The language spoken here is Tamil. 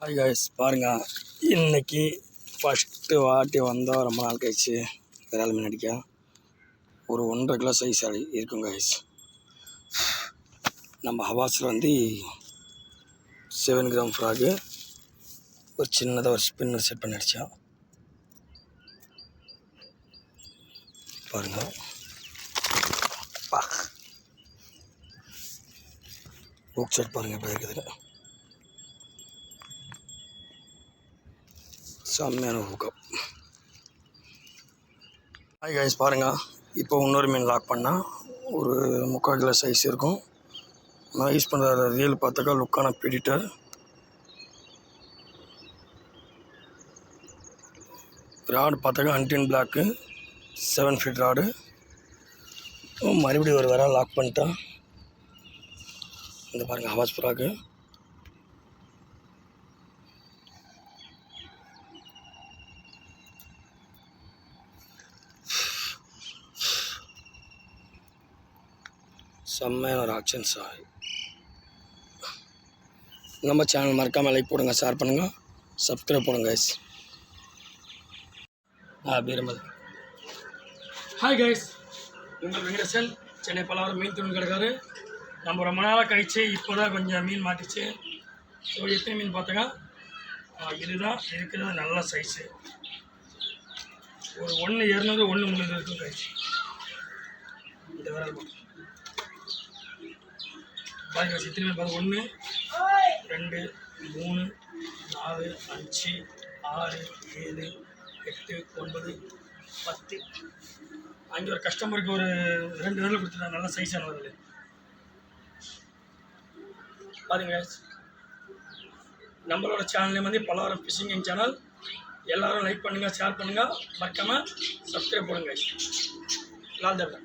ஹாய் காய்ஸ், பாருங்கள் இன்றைக்கி ஃபஸ்ட்டு வாட்டி வந்தால் ரொம்ப நாள் கழிச்சு விரால் மீன் அடிக்க ஒரு 1.5 கிலோ சைஸ் இருக்கும் காய்ஸ். நம்ம ஹவாஸில் வந்து 7 கிராம் ஃப்ராகு ஒரு சின்னதாக ஒரு ஸ்பின்னர் செட் பண்ணி அடித்தோம். பாருங்கள் ஊக் செட் பாருங்கள் இப்போ இருக்குது. செம்மையான ஹூக்கப். ஹாய் காய்ஸ், பாருங்கள் இப்போ இன்னொரு மீன் லாக் பண்ணால் ஒரு 3/4 கிலோ சைஸ் இருக்கும். நான் யூஸ் பண்ணுற ரீல் பார்த்தாக்கா லுக்கான பிடிட்டர். ராடு பார்த்தாக்கா அன்டின் பிளாக்கு 7 ஃபீட் ராடு. மறுபடியும் ஒரு விரால் லாக் பண்ணிட்டேன். இந்த பாருங்கள் ஹவாஸ் ஃப்ராகு. செம்மையான ஒரு ஆக்ஷன்ஸ். நம்ம சேனல் மறக்காமல் லைக் போடுங்க, ஷேர் பண்ணுங்கள், சப்ஸ்கிரைப் பண்ணுங்க கைஸ். பீரமல். ஹாய் கைஸ், உங்கள் வெங்கடேசன், சென்னை பலவரம் மீன் துணி கிடக்காரு. நம்ம ரொம்ப நாளாக கழிச்சு இப்போ தான் கொஞ்சம் மீன் மாட்டிச்சு. ஸோ எத்தனை மீன் பார்த்தாங்க, இதுதான் இருக்கிறது நல்ல சைஸு. ஒரு 1.200 1.300 இருக்கும் கைஸ். இந்த விரால் மட்டும் பாருங்க. எத்தனை மீன் பார்த்து 1 2 3 4 5 6 7 8 9 10. அங்கே ஒரு கஸ்டமருக்கு ஒரு 2 விரல் கொடுத்துருந்தாங்க, நல்ல சைஸான விரல். பாருங்க, நம்மளோட சேனல் வந்து பலவரம் ஃபிஷிங் சேனல். எல்லோரும் லைக் பண்ணுங்கள், ஷேர் பண்ணுங்கள், மறக்காமல் சப்ஸ்கிரைப் பண்ணுங்கள். நாள் தவிர